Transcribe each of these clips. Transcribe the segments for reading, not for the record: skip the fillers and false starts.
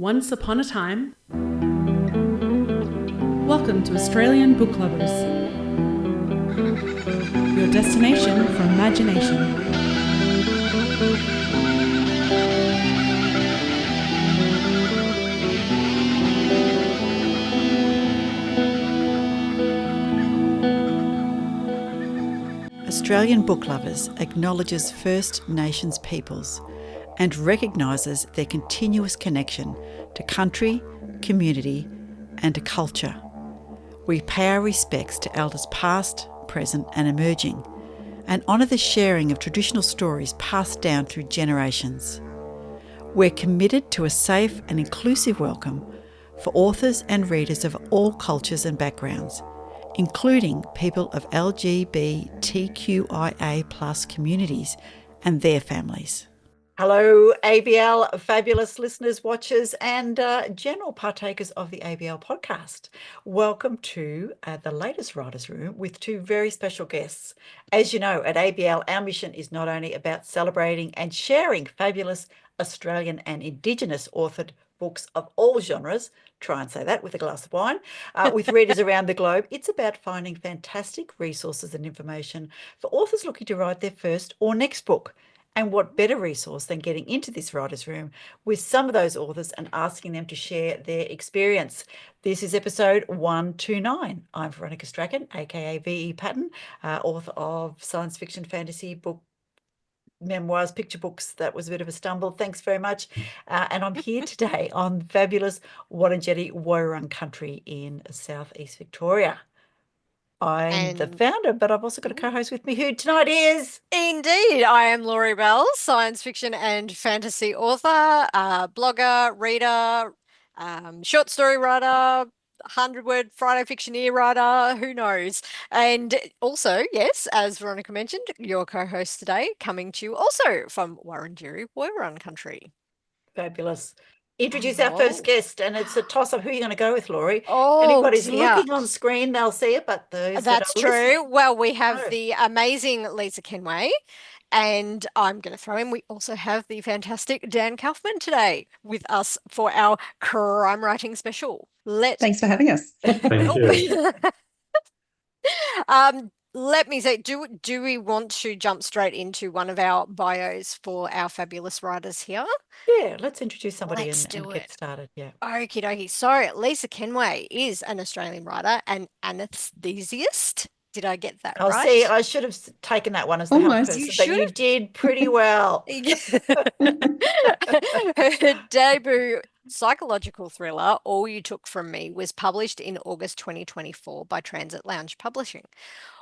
Once upon a time. Welcome to Australian Book Lovers, your destination for imagination. Australian Book Lovers acknowledges First Nations peoples and recognises their continuous connection to country, community and to culture. We pay our respects to elders past, present and emerging, and honour the sharing of traditional stories passed down through generations. We're committed to a safe and inclusive welcome for authors and readers of all cultures and backgrounds, including people of LGBTQIA+ communities and their families. Hello, ABL fabulous listeners, watchers and general partakers of the ABL podcast. Welcome to the latest Writers' Room with two very special guests. As you know, at ABL, our mission is not only about celebrating and sharing fabulous Australian and Indigenous authored books of all genres, try and say that with a glass of wine, with readers around the globe. It's about finding fantastic resources and information for authors looking to write their first or next book. And what better resource than getting into this writer's room with some of those authors and asking them to share their experience. This is episode 129. I'm Veronica Strachan, aka V.E. Patton, author of science fiction, fantasy book, memoirs, picture books. That was a bit of a stumble. Thanks very much. And I'm here today on fabulous Wurundjeri Woiwurrung country in southeast Victoria. I'm the founder, but I've also got a co-host with me who tonight is... Indeed, I am Laurie Bell, science fiction and fantasy author, blogger, reader, short story writer, 100-word Friday fictioneer writer, who knows? And also, yes, as Veronica mentioned, your co-host today, coming to you also from Wurundjeri Woiwurrung country. Fabulous. Introduce our first guest, and it's a toss-up. Who are you going to go with, Laurie? Oh, anybody's dear. looking on screen, they'll see it, but those That's that are true. listening, Well, we have the amazing Lisa Kenway, and I'm going to throw in, we also have the fantastic Dan Kaufman today with us for our crime writing special. Thanks for having us. Thank you. Let me say, do we want to jump straight into one of our bios for our fabulous writers here? Yeah, let's introduce somebody and get started. Yeah. Okie dokie. So Lisa Kenway is an Australian writer and anesthesiast. Did I get that right? See, I should have taken that one as the health person, but you did pretty well. Her debut psychological thriller, All You Took From Me, was published in August 2024 by Transit Lounge Publishing.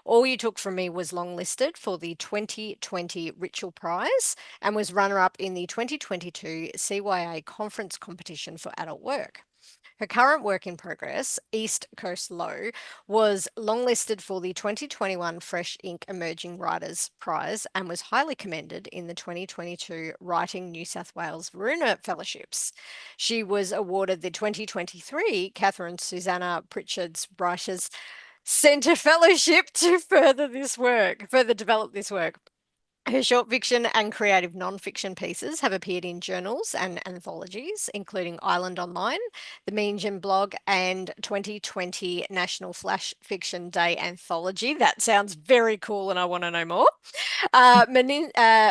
All You Took From Me was longlisted for the 2020 Ritual Prize and was runner-up in the 2022 CYA Conference Competition for Adult Work. Her current work in progress, East Coast Low, was longlisted for the 2021 Fresh Ink Emerging Writers Prize and was highly commended in the 2022 Writing New South Wales Veruna Fellowships. She was awarded the 2023 Catherine Susanna Pritchard's Writers Centre Fellowship to further develop this work. Her short fiction and creative non-fiction pieces have appeared in journals and anthologies, including Island Online, the Mean Gym blog, and 2020 National Flash Fiction Day Anthology. That sounds very cool and I want to know more.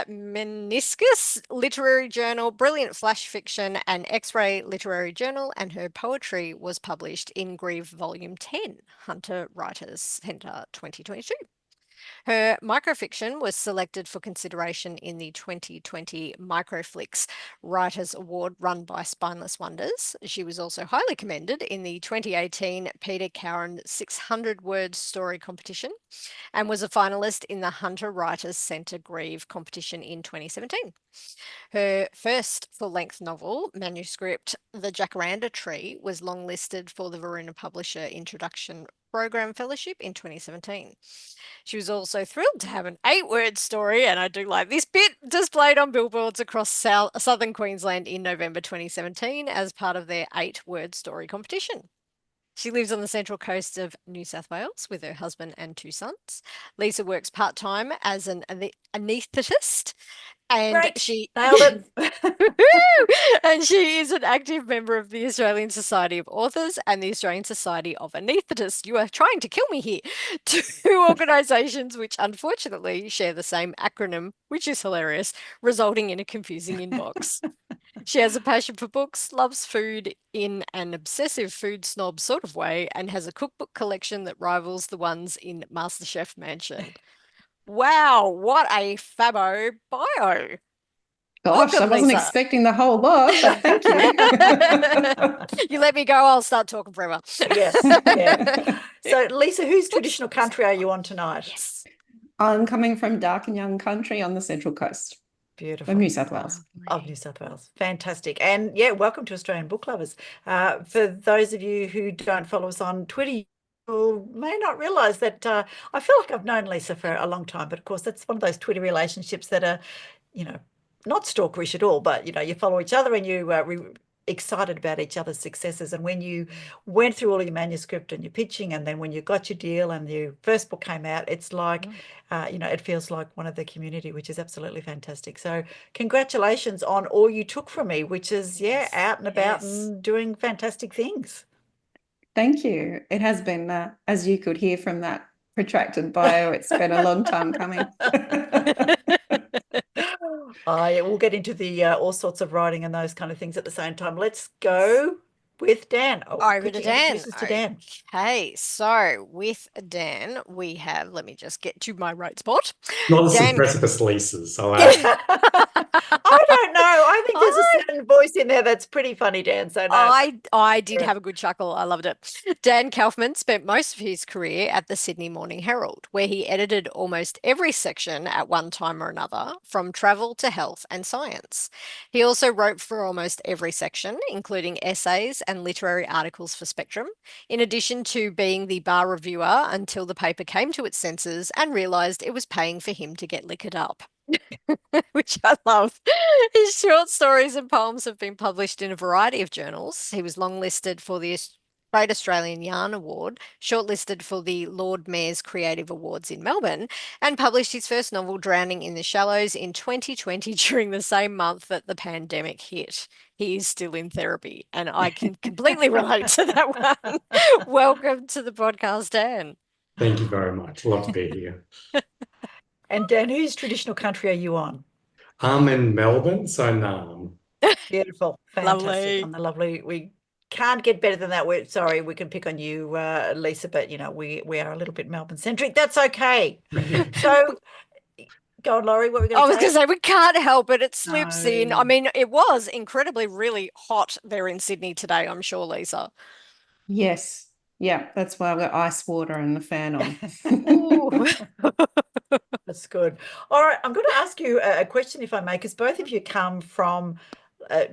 Meniscus Literary Journal, Brilliant Flash Fiction, and X-Ray Literary Journal, and her poetry was published in Grieve Volume 10, Hunter Writers Centre 2022. Her microfiction was selected for consideration in the 2020 Microflix Writers Award run by Spineless Wonders. She was also highly commended in the 2018 Peter Cowan 600-word story competition and was a finalist in the Hunter Writers Centre Grieve competition in 2017. Her first full-length novel, manuscript The Jacaranda Tree, was longlisted for the Veruna Publisher Introduction Program Fellowship in 2017. She was also thrilled to have an 8-word story, and I do like this bit, displayed on billboards across southern Queensland in November 2017 as part of their 8-word story competition. She lives on the central coast of New South Wales with her husband and 2 sons. Lisa works part-time as an anaesthetist And Great. she Nailed it. and she is an active member of the Australian Society of Authors and the Australian Society of Anaesthetists. You are trying to kill me here. Two organisations which unfortunately share the same acronym, which is hilarious, resulting in a confusing inbox. She has a passion for books, loves food in an obsessive food snob sort of way, and has a cookbook collection that rivals the ones in MasterChef Mansion. Wow, what a fabo bio. Gosh, I Welcome, wasn't Lisa. expecting the whole lot, but thank you. You let me go, I'll start talking forever. Yes. Yeah. So, Lisa, whose traditional country are you on tonight? Yes. I'm coming from dark and young country on the Central Coast Beautiful. of New South Wales. Of New South Wales. Fantastic. And yeah, welcome to Australian Book Lovers. For those of you who don't follow us on Twitter, you may not realise that I feel like I've known Lisa for a long time, but of course that's one of those Twitter relationships that are, not stalkerish at all, but you follow each other and you excited about each other's successes. And when you went through all your manuscript and your pitching, and then when you got your deal and your first book came out, it's like, it feels like one of the community, which is absolutely fantastic. So congratulations on All You Took From Me, which is, out and about and doing fantastic things. Thank you. It has been, as you could hear from that protracted bio, it's been a long time coming. Yeah, we'll get into the all sorts of writing and those kind of things at the same time. Let's go with Dan. Over to Dan. Dan. Okay, so with Dan, we have, let me just get to my right spot. Not as Dan- impressive as Lisa's. So I don't know. I think there's a certain voice in there that's pretty funny, Dan. So no. I did have a good chuckle. I loved it. Dan Kaufman spent most of his career at the Sydney Morning Herald, where he edited almost every section at one time or another, from travel to health and science. He also wrote for almost every section, including essays and literary articles for Spectrum, in addition to being the bar reviewer until the paper came to its senses and realised it was paying for him to get liquored up. Which I love. His short stories and poems have been published in a variety of journals. He was longlisted for the Great Australian Yarn Award, shortlisted for the Lord Mayor's Creative Awards in Melbourne, and published his first novel, Drowning in the Shallows, in 2020 during the same month that the pandemic hit. He is still in therapy, and I can completely relate to that one. Welcome to the podcast, Dan. thank you very much. Love to be here. And Dan, whose traditional country are you on? I'm in Melbourne, so Nam. Beautiful. Fantastic. Lovely. On the lovely. We can't get better than that. Sorry, we can pick on you, Lisa, but we are a little bit Melbourne centric. That's okay. So go on, Laurie, what were we going to say? I was going to say, we can't help it. It slips in. I No. mean, it was incredibly, really hot there in Sydney today, I'm sure, Lisa. Yes. Yeah, that's why I've got ice water and the fan on. Ooh. That's good. All right, I'm going to ask you a question, if I may, because both of you come from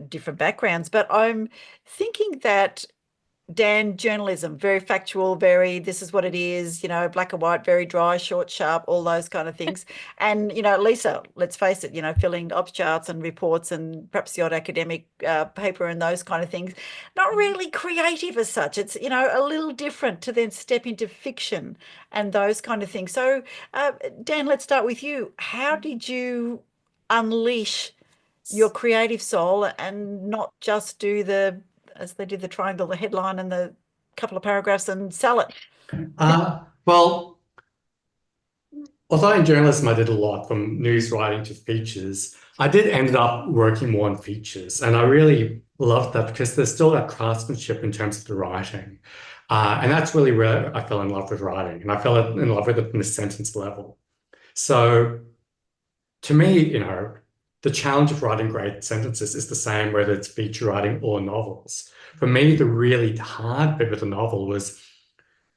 different backgrounds, but I'm thinking that, Dan, journalism, very factual, very, this is what it is, black and white, very dry, short, sharp, all those kind of things. And, Lisa, let's face it, filling ops charts and reports and perhaps the odd academic paper and those kind of things, not really creative as such. It's, a little different to then step into fiction and those kind of things. So, Dan, let's start with you. How did you unleash your creative soul and not just do as they did the triangle, the headline and the couple of paragraphs and sell it? Well, although in journalism I did a lot from news writing to features, I did end up working more on features, and I really loved that because there's still that craftsmanship in terms of the writing. And that's really where I fell in love with writing, and I fell in love with it from the sentence level. So to me, the challenge of writing great sentences is the same whether it's feature writing or novels. For me, the really hard bit with a novel was,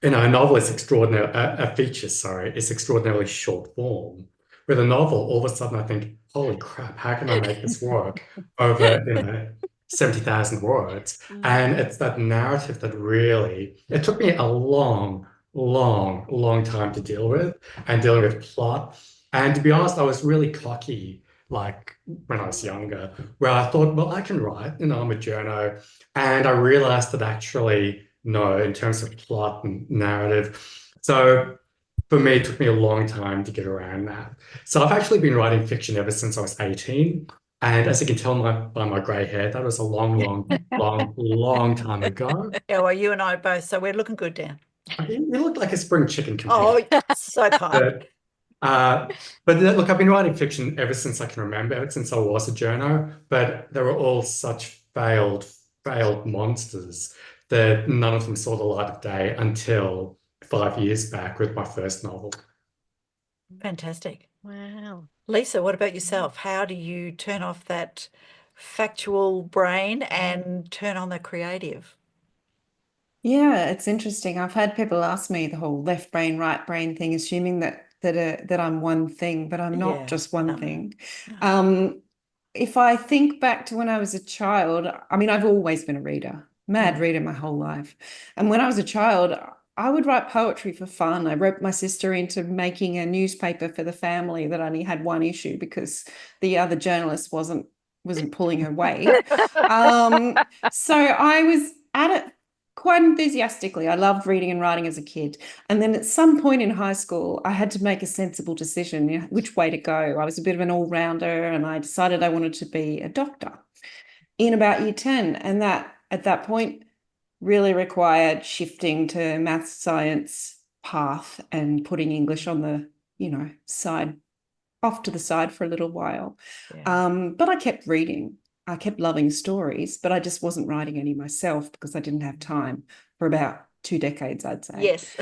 a novel is a feature is extraordinarily short form. With a novel, all of a sudden I think, holy crap, how can I make this work over, 70,000 words? And it's that narrative that really, it took me a long, long, long time to deal with, and dealing with plot. And to be honest, I was really cocky, like when I was younger, where I thought, well, I can write, I'm a journo. And I realized that actually, no, in terms of plot and narrative. So for me, it took me a long time to get around that. So I've actually been writing fiction ever since I was 18. And as you can tell by my grey hair, that was a long time ago. Yeah, well, you and I both, so we're looking good, Dan. You look like a spring chicken Oh, compared. so kind. Look, I've been writing fiction ever since I can remember, ever since I was a journo, but they were all such failed monsters that none of them saw the light of day until 5 years back with my first novel. Fantastic. Wow. Lisa, what about yourself? How do you turn off that factual brain and turn on the creative? Yeah, it's interesting. I've had people ask me the whole left brain, right brain thing, assuming that I'm one thing, but I'm not just one thing. If I think back to when I was a child, I mean, I've always been a reader, mad reader my whole life. And when I was a child, I would write poetry for fun. I roped my sister into making a newspaper for the family that only had one issue because the other journalist wasn't pulling her weight. So I was at it quite enthusiastically. I loved reading and writing as a kid. And then at some point in high school, I had to make a sensible decision, which way to go. I was a bit of an all-rounder, and I decided I wanted to be a doctor in about year 10. And that, at that point, really required shifting to maths, science path and putting English on the, side, off to the side for a little while. Yeah. But I kept reading. I kept loving stories, but I just wasn't writing any myself because I didn't have time for about 2 decades, I'd say. Yes.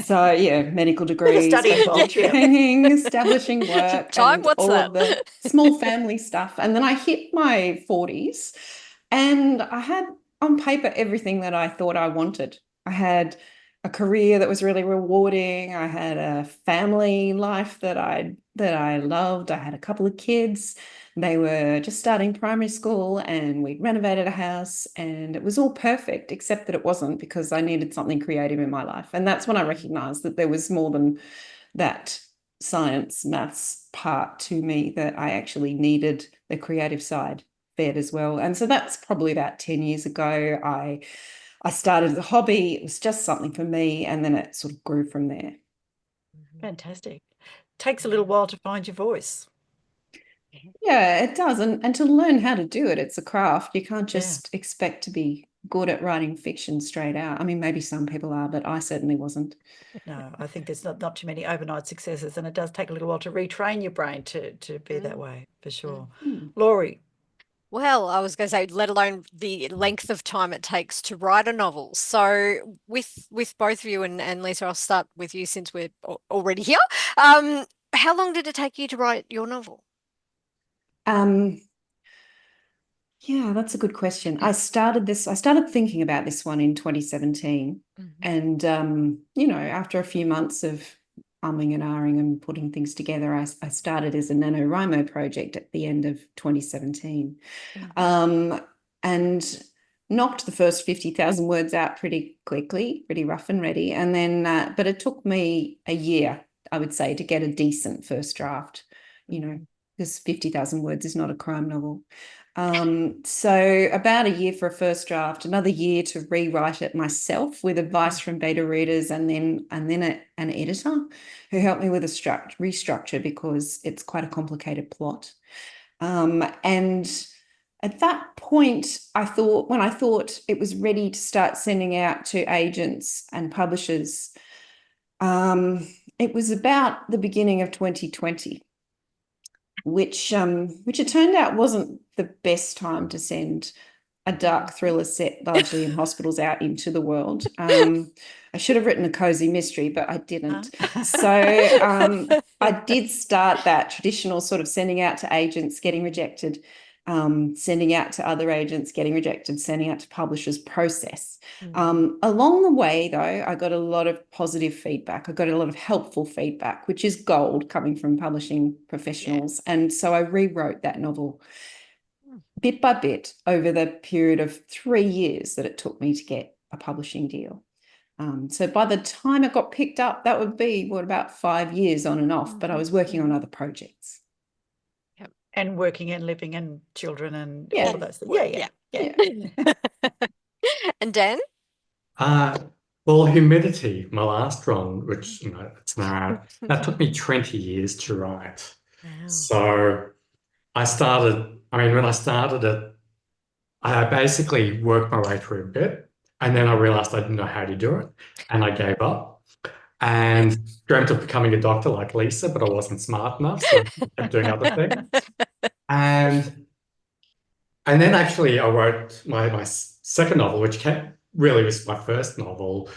So yeah, medical degrees, study faculty involved, yeah. training, establishing work, Time, and what's all that? of the small family stuff. And then I hit my 40s and I had on paper everything that I thought I wanted. I had a career that was really rewarding. I had a family life that I loved. I had a couple of kids. They were just starting primary school and we'd renovated a house and it was all perfect, except that it wasn't, because I needed something creative in my life. And that's when I recognized that there was more than that science, maths part to me, that I actually needed the creative side fed as well. And so that's probably about 10 years ago. I started the hobby. It was just something for me, and then it sort of grew from there. Fantastic. Takes a little while to find your voice. Yeah, it does. And to learn how to do it, it's a craft. You can't just expect to be good at writing fiction straight out. I mean, maybe some people are, but I certainly wasn't. No, I think there's not too many overnight successes, and it does take a little while to retrain your brain to be that way, for sure. Laurie. Well, I was going to say, let alone the length of time it takes to write a novel. So with both of you, and Lisa, I'll start with you since we're already here. How long did it take you to write your novel? Yeah, that's a good question. I started thinking about this one in 2017. And, after a few months of umming and ahhing and putting things together, I started as a NaNoWriMo project at the end of 2017. And knocked the first 50,000 words out pretty quickly, pretty rough and ready. And then, but it took me a year, I would say, to get a decent first draft, because 50,000 words is not a crime novel. So about a year for a first draft, another year to rewrite it myself with advice from beta readers, and then an editor who helped me with a restructure because it's quite a complicated plot. And at that point, when I thought it was ready to start sending out to agents and publishers, it was about the beginning of 2020. Which it turned out wasn't the best time to send a dark thriller set largely in hospitals out into the world. I should have written a cozy mystery, but I didn't. So I did start that traditional sort of sending out to agents, getting rejected, sending out to other agents, getting rejected, sending out to publishers process. Along the way, though, I got a lot of positive feedback. I got a lot of helpful feedback, which is gold coming from publishing professionals. Yeah. And so I rewrote that novel bit by bit over the period of 3 years that it took me to get a publishing deal. So by the time it got picked up, that would be, about 5 years on and off, but I was working on other projects. And working and living and children and all of those things. Yeah. And Dan? Well, Well, Humidity, my last one, which it's now that took me 20 years to write. Wow. So when I started it, I basically worked my way through a bit, and then I realized I didn't know how to do it, and I gave up and dreamt of becoming a doctor like Lisa, but I wasn't smart enough, so I kept doing other things. And then actually I wrote my second novel, which really was my first novel,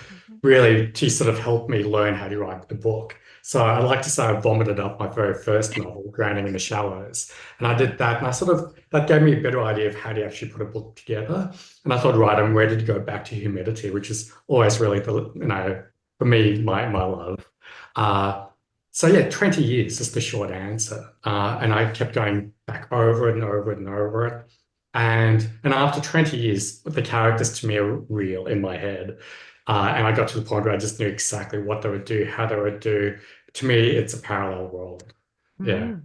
really to sort of help me learn how to write the book. So I like to say I vomited up my very first novel, Drowning in the Shallows. And I did that, and that gave me a better idea of how to actually put a book together. And I thought, right, I'm ready to go back to Humidity, which is always really for me, my love. So yeah, 20 years is the short answer. And I kept going back over it and over it and over it. And after 20 years, the characters to me are real in my head. And I got to the point where I just knew exactly what they would do, how they would do. To me, it's a parallel world. Yeah.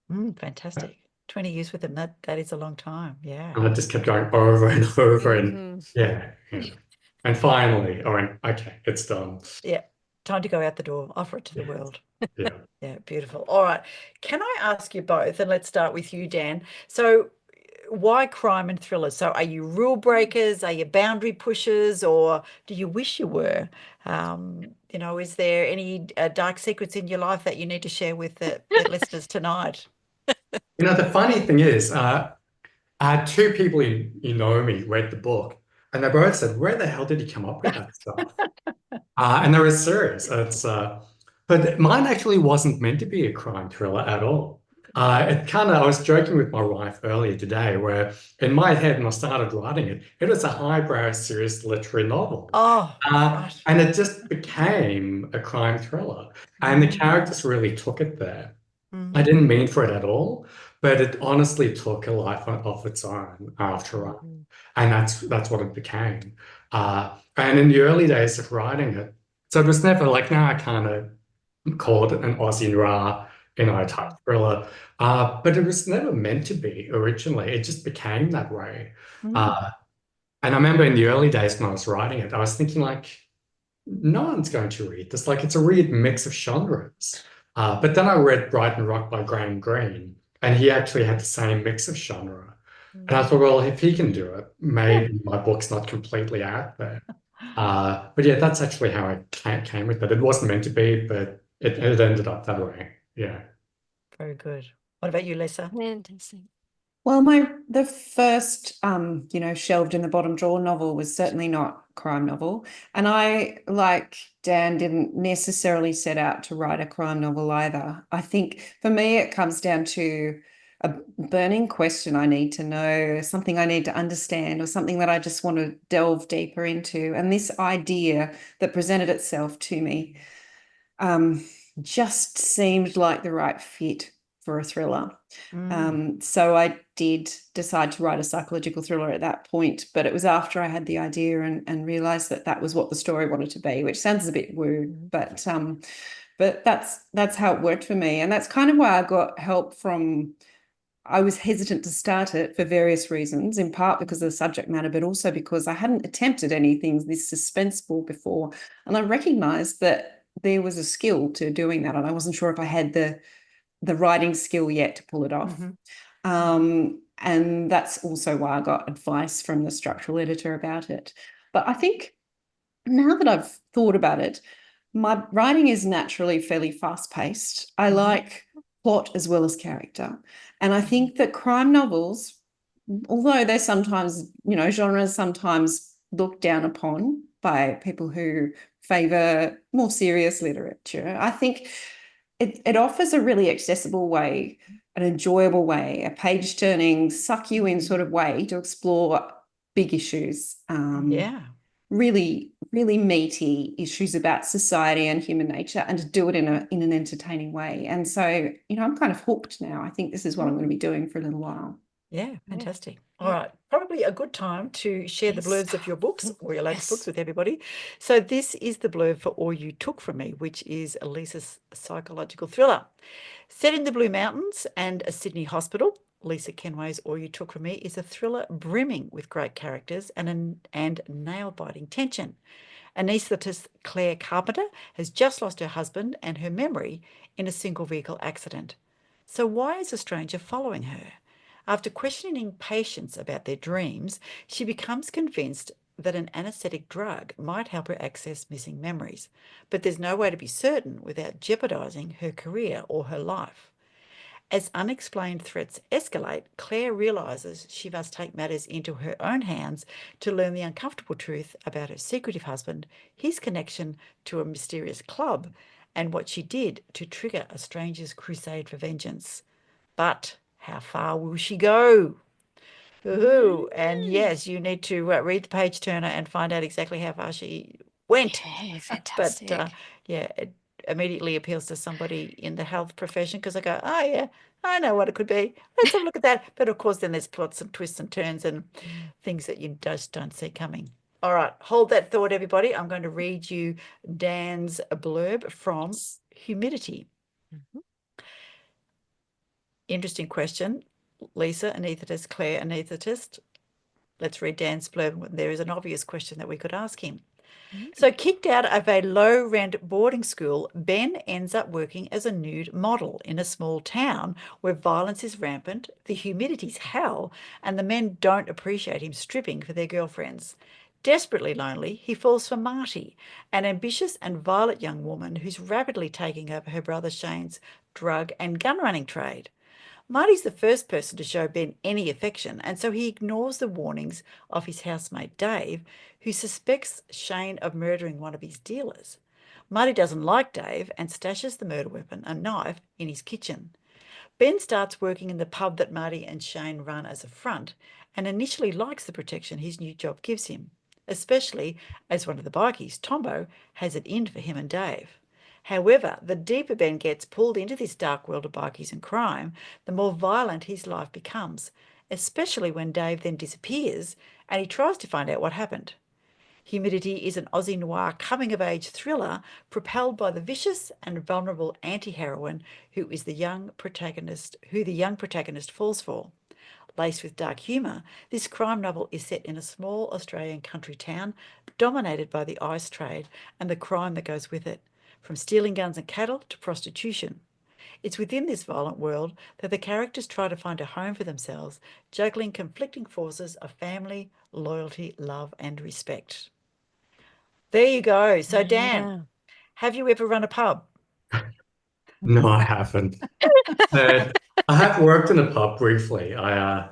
Fantastic. 20 years with them, that is a long time. Yeah. And I just kept going over and over and yeah. And finally, I went, okay, it's done. Yeah. Time to go out the door, offer it to the world. Yeah. Yeah, beautiful. All right. Can I ask you both, and let's start with you, Dan. So why crime and thrillers? So are you rule breakers? Are you boundary pushers? Or do you wish you were? Is there any dark secrets in your life that you need to share with the listeners tonight? The funny thing is, I had two people you know me read the book, and they both said, where the hell did he come up with that stuff? And they were serious. But mine actually wasn't meant to be a crime thriller at all. I was joking with my wife earlier today, where in my head, when I started writing it, it was a highbrow, serious literary novel. Oh, right. And it just became a crime thriller. And the characters really took it there. I didn't mean for it at all, but it honestly took a life of its own after all. And that's what it became. And in the early days of writing it, so it was never like, now I kind of called it an Aussie Noir, type thriller. But it was never meant to be originally. It just became that way. And I remember in the early days when I was writing it, I was thinking like, no one's going to read this. Like, it's a weird mix of genres. But then I read Brighton Rock by Graham Greene, and he actually had the same mix of genre. And I thought, well, if he can do it, maybe my book's not completely out there. But yeah, that's actually how I came with it. It wasn't meant to be, but it ended up that way. Yeah. Very good. What about you, Lisa? Fantastic. Well, the first shelved in the bottom drawer novel was certainly not a crime novel. And I, like Dan, didn't necessarily set out to write a crime novel either. I think for me, it comes down to a burning question I need to know, something I need to understand, or something that I just want to delve deeper into. And this idea that presented itself to me just seemed like the right fit for a thriller. So I did decide to write a psychological thriller at that point, but it was after I had the idea and realized that was what the story wanted to be, which sounds a bit woo, but that's how it worked for me. And that's kind of why I got help from, I was hesitant to start it for various reasons, in part because of the subject matter, but also because I hadn't attempted anything this suspenseful before. And I recognized that there was a skill to doing that. And I wasn't sure if I had the writing skill yet to pull it off. And that's also why I got advice from the structural editor about it. But I think now that I've thought about it, my writing is naturally fairly fast-paced. I like plot as well as character. And I think that crime novels, although they're sometimes, genres sometimes looked down upon by people who favor more serious literature, I think it offers a really accessible way, an enjoyable way, a page-turning, suck-you-in sort of way to explore big issues. Really, really meaty issues about society and human nature, and to do it in an entertaining way. And so, I'm kind of hooked now. I think this is what I'm going to be doing for a little while. Yeah, fantastic. All right. Probably a good time to share the blurbs of your books or your latest books with everybody. So this is the blurb for All You Took From Me, which is Lisa's psychological thriller. Set in the Blue Mountains and a Sydney hospital, Lisa Kenway's All You Took From Me is a thriller brimming with great characters and nail-biting tension. Anaesthetist Claire Carpenter has just lost her husband and her memory in a single vehicle accident. So why is a stranger following her? After questioning patients about their dreams, she becomes convinced that an anesthetic drug might help her access missing memories, but there's no way to be certain without jeopardizing her career or her life. As unexplained threats escalate, Claire realizes she must take matters into her own hands to learn the uncomfortable truth about her secretive husband, his connection to a mysterious club, and what she did to trigger a stranger's crusade for vengeance. But how far will she go? Ooh, and yes, you need to read the page turner and find out exactly how far she went. Yeah, But fantastic. yeah, it immediately appeals to somebody in the health profession because I go, oh yeah, I know what it could be. Let's have a look at that. But of course, then there's plots and twists and turns and things that you just don't see coming. All right, hold that thought, everybody. I'm going to read you Dan's blurb from Humidity. Mhm. Interesting question. Lisa, anaesthetist, Claire, anaesthetist. Let's read Dan's blurb. There is an obvious question that we could ask him. So, kicked out of a low rent boarding school, Ben ends up working as a nude model in a small town where violence is rampant, the humidity's hell, and the men don't appreciate him stripping for their girlfriends. Desperately lonely, he falls for Marty, an ambitious and violent young woman who's rapidly taking over her brother Shane's drug and gun running trade. Marty's the first person to show Ben any affection, and so he ignores the warnings of his housemate Dave, who suspects Shane of murdering one of his dealers. Marty doesn't like Dave and stashes the murder weapon, a knife, in his kitchen. Ben starts working in the pub that Marty and Shane run as a front and initially likes the protection his new job gives him, especially as one of the bikies, Tombo, has it in for him and Dave. However, the deeper Ben gets pulled into this dark world of bikies and crime, the more violent his life becomes, especially when Dave then disappears and he tries to find out what happened. Humidity is an Aussie noir coming-of-age thriller propelled by the vicious and vulnerable anti-heroine who the young protagonist falls for. Laced with dark humour, this crime novel is set in a small Australian country town dominated by the ice trade and the crime that goes with it, from stealing guns and cattle to prostitution. It's within this violent world that the characters try to find a home for themselves, juggling conflicting forces of family, loyalty, love, and respect. There you go. So, Dan, have you ever run a pub? No, I haven't. I have worked in a pub briefly. I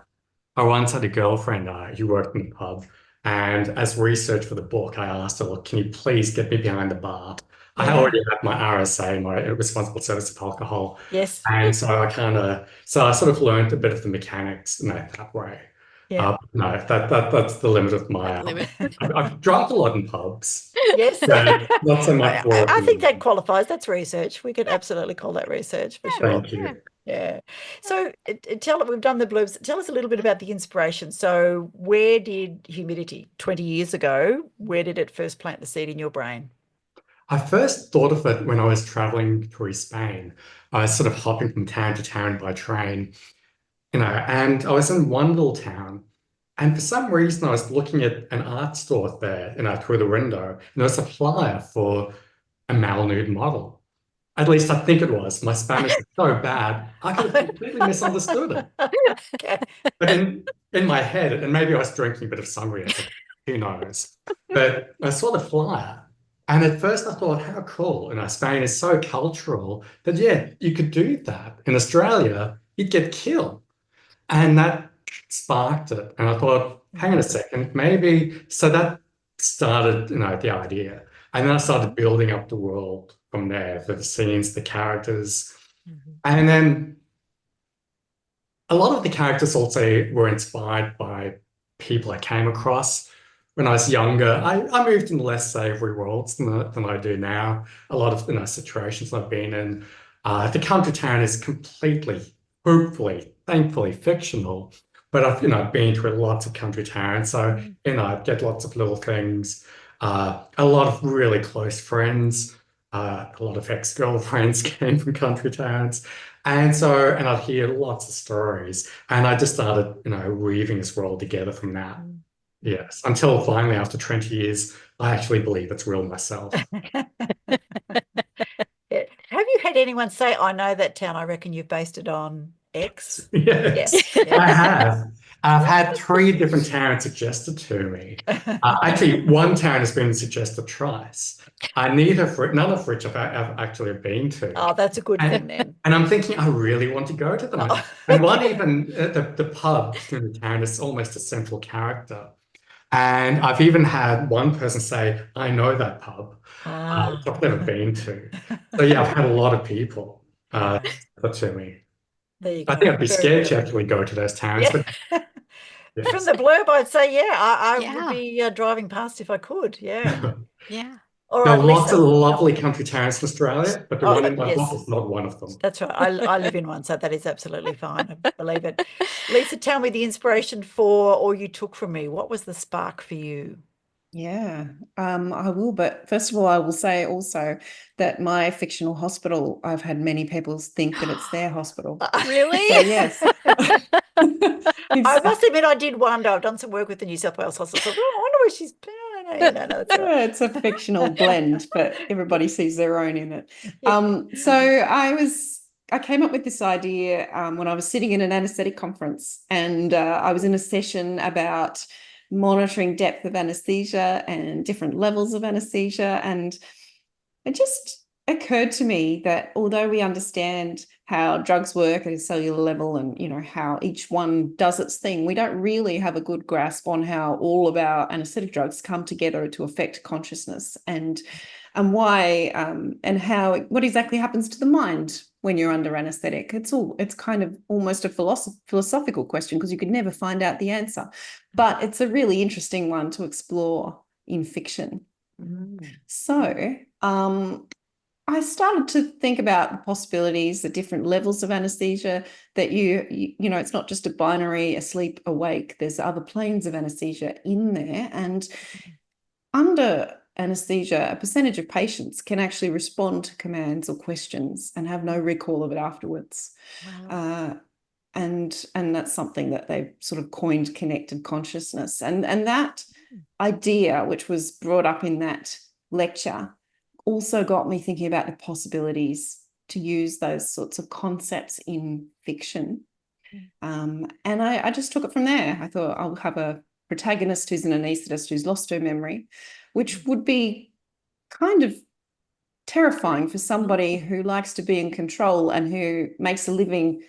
once had a girlfriend who worked in the pub, and as research for the book, I asked her, "Look, can you please get me behind the bar?" I Yeah. already had my RSA, my responsible service of alcohol, Yes. and so I sort of learned a bit of the mechanics in that way. Yeah. No, that's the limit of my. Limit. I've drunk a lot in pubs, Yes. but not so much work. I think that qualifies. That's research. We could absolutely call that research for sure. Thank you. Yeah. So we've done the blurbs. Tell us a little bit about the inspiration. So where did Humidity 20 years ago, where did it first plant the seed in your brain? I first thought of it when I was traveling through Spain. I was sort of hopping from town to town by train, and I was in one little town. And for some reason, I was looking at an art store there, through the window, and there was a flyer for a malnude model. At least I think it was. My Spanish is so bad, I could have completely misunderstood it. Okay. But in my head, and maybe I was drinking a bit of sangria, who knows? But I saw the flyer, and at first I thought, how cool. Spain is so cultural that, yeah, you could do that. In Australia, you'd get killed. And that sparked it. And I thought, hang on a second, maybe. So that started, the idea. And then I started building up the world from there, the scenes, the characters. And then a lot of the characters also were inspired by people I came across. When I was younger, I moved in less savory worlds than I do now. A lot of situations I've been in. The country town is completely, hopefully, thankfully, fictional. But I've been to lots of country towns, so I get lots of little things. A lot of really close friends. A lot of ex-girlfriends came from country towns. And I'd hear lots of stories. And I just started, weaving this world together from that. Yes, until finally, after 20 years, I actually believe it's real myself. Yeah. Have you had anyone say, I know that town, I reckon you've based it on X? Yes, Yeah. I have. I've had 3 different towns suggested to me. Actually, one town has been suggested twice. None of which I've actually been to. Oh, that's a good thing then. And I'm thinking, I really want to go to them. Oh. And one even, the pub in the town is almost a central character. And I've even had one person say, I know that pub, which I've never been to. So yeah, I've had a lot of people say that to me. There you I go. think I'd be Very scared to good. actually go to those towns, Yeah. but From yes. the blurb, I'd say, I would Yeah. be driving past if I could. Yeah. Yeah. All There right, are lots of Lisa. lovely country towns in Australia, but the one in my book Yes, is not one of them. that's right. I live in one, so that is absolutely fine. I believe it. Lisa, tell me the inspiration for All You Took From Me. What was the spark for you? Yeah, I will. But first of all, I will say also that my fictional hospital, I've had many people think that it's their hospital. Really? So yes. I must admit, I did wonder. I've done some work with the New South Wales Hospital. So, I wonder where she's. No, that's all right. Yeah, it's a fictional blend, but everybody sees their own in it. Yeah. So I came up with this idea when I was sitting in an anesthetic conference, and I was in a session about monitoring depth of anesthesia and different levels of anesthesia, and it just occurred to me that although we understand how drugs work at a cellular level and how each one does its thing, we don't really have a good grasp on how all of our anesthetic drugs come together to affect consciousness and why and what exactly happens to the mind when you're under anesthetic. It's kind of almost a philosophical question because you could never find out the answer, but it's a really interesting one to explore in fiction. So I started to think about the possibilities, the different levels of anesthesia, that it's not just a binary asleep, awake. There's other planes of anesthesia in there. And under anesthesia, a percentage of patients can actually respond to commands or questions and have no recall of it afterwards. Wow. And that's something that they've sort of coined connected consciousness. And that idea, which was brought up in that lecture, also got me thinking about the possibilities to use those sorts of concepts in fiction. And I just took it from there. I thought I'll have a protagonist who's an anaesthetist who's lost her memory, which would be kind of terrifying for somebody who likes to be in control and who makes a living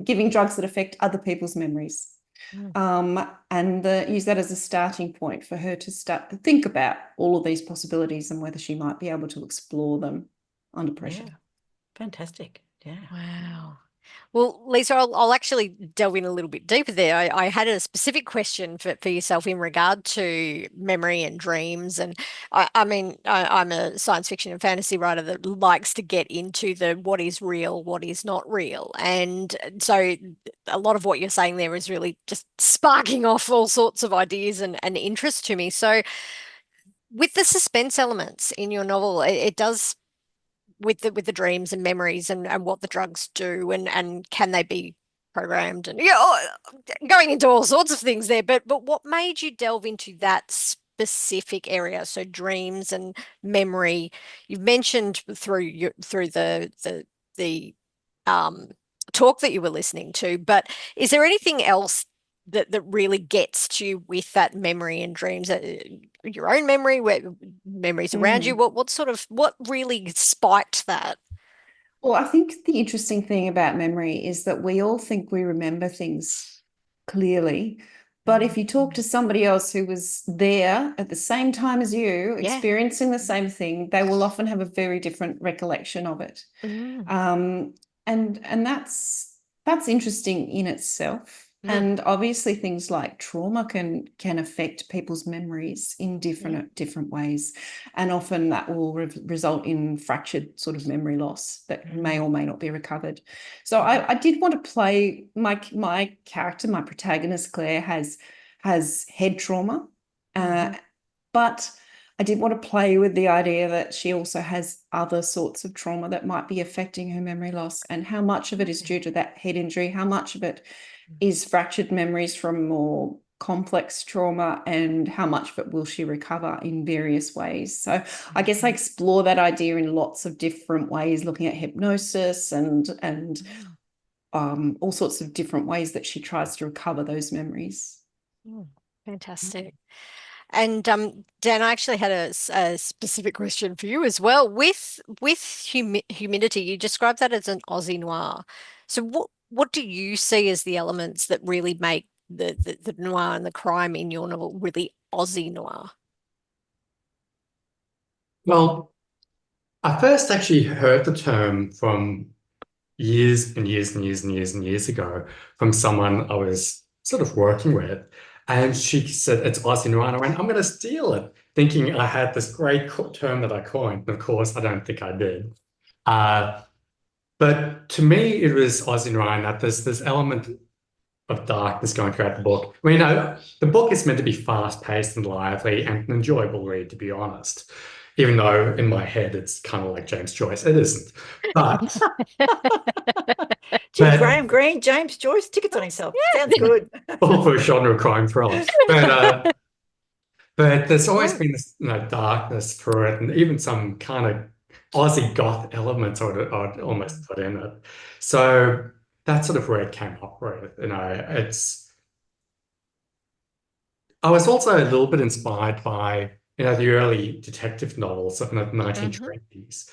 giving drugs that affect other people's memories. And use that as a starting point for her to start to think about all of these possibilities and whether she might be able to explore them under pressure. Yeah. Fantastic. Yeah. Wow. Well, Lisa, I'll actually delve in a little bit deeper there. I had a specific question for yourself in regard to memory and dreams. And I'm a science fiction and fantasy writer that likes to get into the what is real, what is not real. And so a lot of what you're saying there is really just sparking off all sorts of ideas and interest to me. So with the suspense elements in your novel, it does with the dreams and memories and what the drugs do and can they be programmed and going into all sorts of things there. But what made you delve into that specific area? So dreams and memory, you've mentioned through the talk that you were listening to, but is there anything else that really gets to you with that memory and dreams, your own memory, memories around you? What really spiked that? Well, I think the interesting thing about memory is that we all think we remember things clearly, but if you talk to somebody else who was there at the same time as you, experiencing the same thing, they will often have a very different recollection of it. And that's interesting in itself. And obviously things like trauma can affect people's memories in different ways. And often that will result in fractured sort of memory loss that may or may not be recovered. So I did want to play my character, my protagonist, Claire, has head trauma. But I did want to play with the idea that she also has other sorts of trauma that might be affecting her memory loss, and how much of it is due to that head injury, how much of it is fractured memories from more complex trauma and how much of it will she recover in various ways. So I guess I explore that idea in lots of different ways, looking at hypnosis and all sorts of different ways that she tries to recover those memories. Fantastic. And Dan, I actually had a specific question for you as well. With humidity, you described that as an Aussie noir. So what do you see as the elements that really make the noir and the crime in your novel really Aussie noir? Well, I first actually heard the term from years and years and years and years and years ago from someone I was sort of working with. And she said, it's Aussie Noir. And I went, I'm going to steal it, thinking I had this great term that I coined. And of course, I don't think I did. But to me, it was Aussie Noir, and that there's this element of darkness going throughout the book. I mean, the book is meant to be fast-paced and lively and an enjoyable read, to be honest. Even though in my head it's kind of like James Joyce. It isn't. But Graham Greene, James Joyce, tickets on himself. Sounds good. All for a genre crime thriller. But there's always been this darkness through it, and even some kind of Aussie goth elements I'd almost put in it. So that's sort of where it came up with. I was also a little bit inspired by the early detective novels of the 1920s.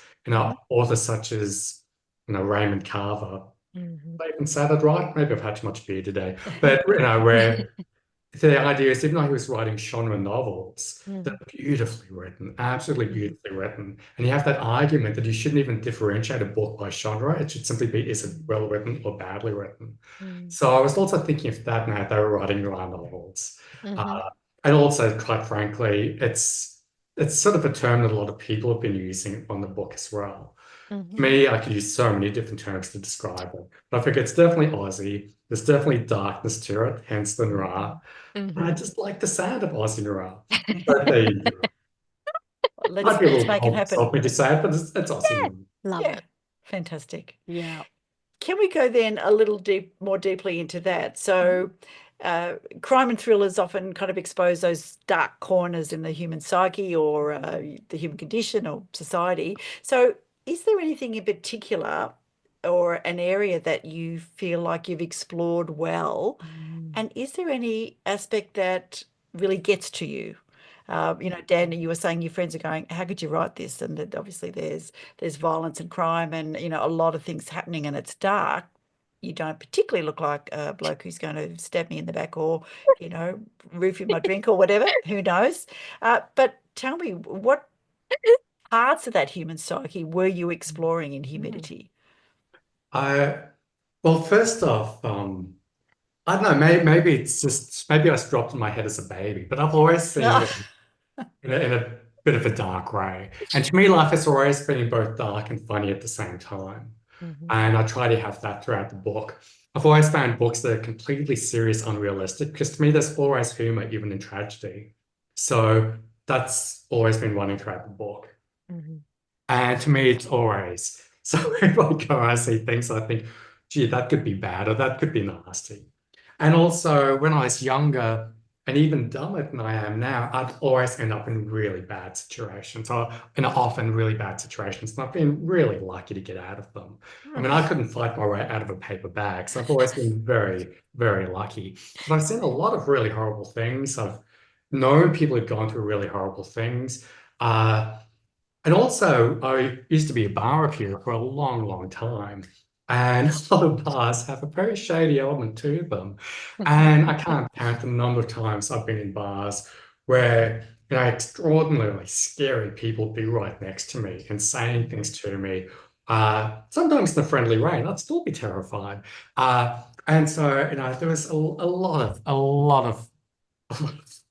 Authors such as Raymond Carver. I even said it right. Maybe I've had too much beer today. But where the idea is, even though he was writing genre novels, they're beautifully written, absolutely beautifully written. And you have that argument that you shouldn't even differentiate a book by genre. It should simply be, is it well written or badly written? So I was also thinking of that now they were writing noir novels. And also, quite frankly, it's sort of a term that a lot of people have been using on the book as well. To me, I could use so many different terms to describe it. But I think it's definitely Aussie. There's definitely darkness to it, hence the noir. I just like the sound of Aussie noir. But there you go. Let's make it happen. I'll just say it, but it's Aussie noir. Love it. Fantastic. Yeah. Can we go then a little more deeply into that? So crime and thrillers often kind of expose those dark corners in the human psyche or the human condition or society. So is there anything in particular or an area that you feel like you've explored well? And is there any aspect that really gets to you? Dan, you were saying your friends are going, how could you write this? And that obviously there's violence and crime and, a lot of things happening and it's dark. You don't particularly look like a bloke who's going to stab me in the back or, roofie my drink or whatever. Who knows? But tell me, what parts of that human psyche were you exploring in Humidity? Well, first off, I don't know, maybe it's just, maybe I was dropped in my head as a baby, but I've always seen it in a bit of a dark way. And to me, life has always been both dark and funny at the same time. And I try to have that throughout the book. I've always found books that are completely serious, unrealistic, because to me, there's always humor, even in tragedy. So that's always been running throughout the book. And to me, it's always, so if I go, I see things, I think, gee, that could be bad or that could be nasty. And also, when I was younger and even dumber than I am now, I'd always end up in really bad situations or often really bad situations. And I've been really lucky to get out of them. I mean, I couldn't fight my way out of a paper bag. So I've always been very, very lucky. But I've seen a lot of really horrible things. I've known people who've gone through really horrible things. And also, I used to be a bar here for a long, long time. And a lot of bars have a very shady element to them. And I can't count the number of times I've been in bars where, extraordinarily scary people be right next to me and saying things to me. Sometimes in a friendly way, and I'd still be terrified. And so, there was a lot of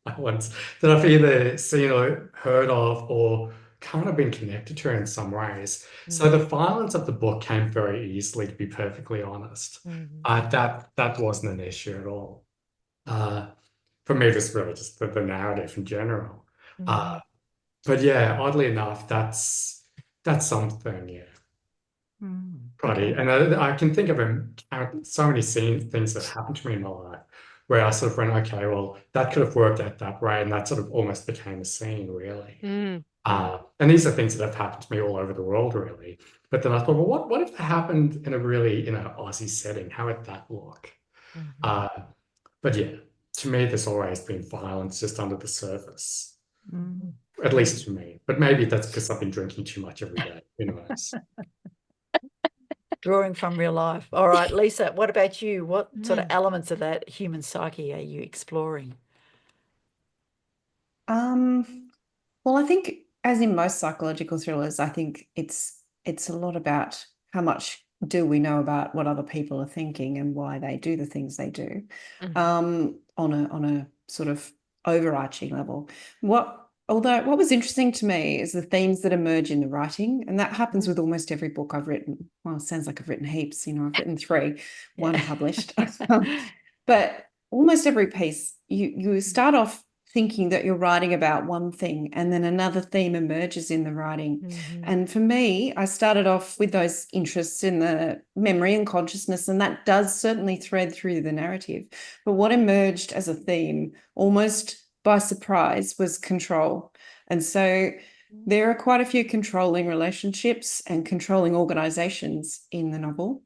violence that I've either seen or heard of or kind of been connected to in some ways. So the violence of the book came very easily, to be perfectly honest. That wasn't an issue at all. For me, it was really just the narrative in general. But yeah, oddly enough, that's something, yeah. Pretty. And I can think of so many things that happened to me in my life where I sort of went, okay, well, that could have worked out that way, and that sort of almost became a scene, really. And these are things that have happened to me all over the world, really. But then I thought, well, what if that happened in a really, Aussie setting? How would that look? But yeah, to me, there's always been violence just under the surface, at least to me. But maybe that's because I've been drinking too much every day. Who knows? Drawing from real life. All right, Lisa, what about you? What sort of elements of that human psyche are you exploring? Well, I think, as in most psychological thrillers, I think it's a lot about how much do we know about what other people are thinking and why they do the things they do, on a sort of overarching level. What was interesting to me is the themes that emerge in the writing, and that happens with almost every book I've written. Well, it sounds like I've written heaps. I've written 3, one published, but almost every piece you start off thinking that you're writing about one thing, and then another theme emerges in the writing. And for me, I started off with those interests in the memory and consciousness, and that does certainly thread through the narrative. But what emerged as a theme, almost by surprise, was control. And so there are quite a few controlling relationships and controlling organizations in the novel.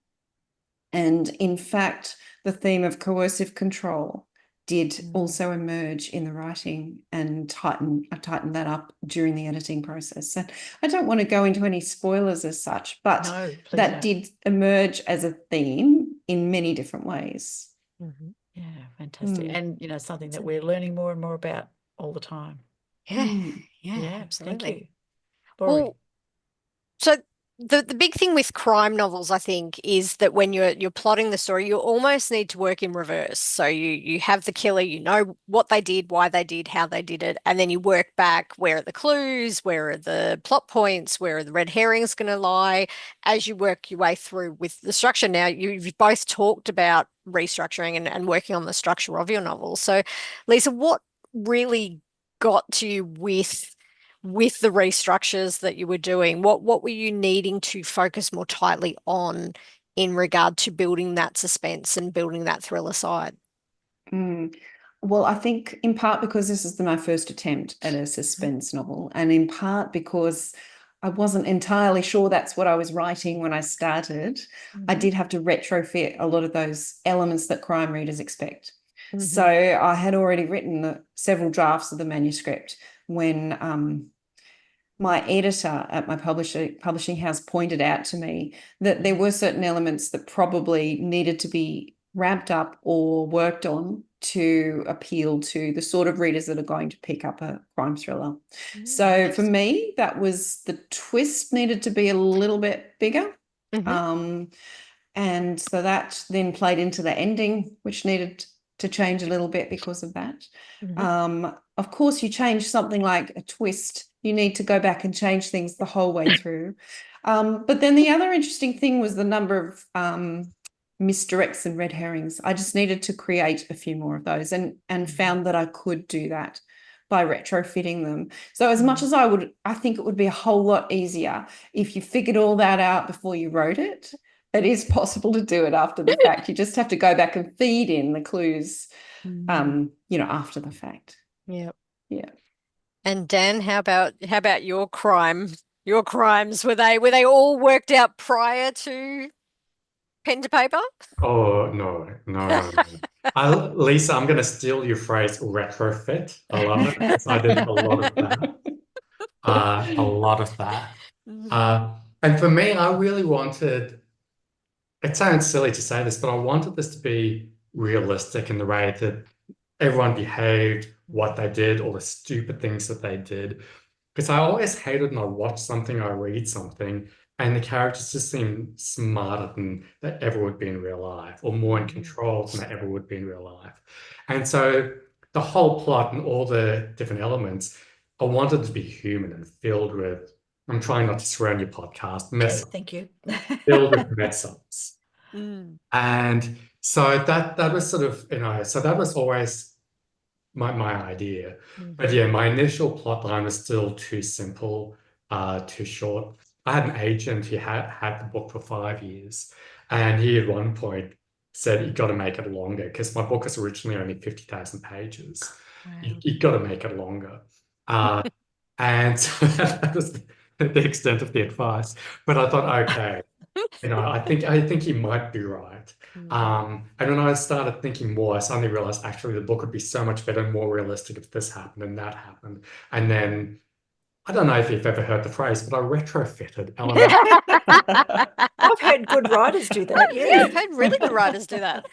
And in fact, the theme of coercive control did also emerge in the writing, and I tightened that up during the editing process. So I don't want to go into any spoilers as such, but that did emerge as a theme in many different ways. Yeah, fantastic. And, something that we're learning more and more about all the time. Yeah, absolutely. Thank you. Laurie. Well, so the big thing with crime novels, I think, is that when you're plotting the story, you almost need to work in reverse. So you have the killer, you know what they did, why they did, how they did it, and then you work back, where are the clues, where are the plot points, where are the red herrings going to lie, as you work your way through with the structure. Now, you've both talked about restructuring and working on the structure of your novel. So, Lisa, what really got to you with the restructures that you were doing? What were you needing to focus more tightly on in regard to building that suspense and building that thriller side? Well, I think in part because this is my first attempt at a suspense novel, and in part because I wasn't entirely sure that's what I was writing when I started. I did have to retrofit a lot of those elements that crime readers expect. So I had already written several drafts of the manuscript when my editor at my publishing house pointed out to me that there were certain elements that probably needed to be ramped up or worked on to appeal to the sort of readers that are going to pick up a crime thriller. So for me, that was the twist needed to be a little bit bigger. And so that then played into the ending, which needed to change a little bit because of that. Of course, you change something like a twist, you need to go back and change things the whole way through. But then the other interesting thing was the number of misdirects and red herrings. I just needed to create a few more of those, and found that I could do that by retrofitting them. So as much as I think it would be a whole lot easier if you figured all that out before you wrote it. It is possible to do it after the fact. You just have to go back and feed in the clues, after the fact. Yeah. And Dan, how about your crimes? Were they all worked out prior to pen to paper? Oh, no. Lisa, I'm going to steal your phrase, retrofit. I love it because I did a lot of that. And for me, I really wanted, it sounds silly to say this, but I wanted this to be realistic in the way that everyone behaved, what they did, all the stupid things that they did. Because I always hated when I watch something, I read something, and the characters just seem smarter than they ever would be in real life, or more in control than they ever would be in real life. And so the whole plot and all the different elements, I wanted to be human and filled with, I'm trying not to swear on your podcast, mess ups. Thank you. Filled with mess ups. And so that was sort of, so that was always my idea. But yeah, my initial plot line was still too simple, too short. I had an agent, he had the book for 5 years, and he at one point said, you got to make it longer, because my book is originally only 50,000 pages. Wow. You got to make it longer. And so that was the extent of the advice. But I thought, okay, I think he might be right. And when I started thinking more, I suddenly realized actually the book would be so much better and more realistic if this happened and that happened. And then I don't know if you've ever heard the phrase, but I retrofitted elements. I've heard good writers do that. Yeah, Yeah. I've heard really good writers do that.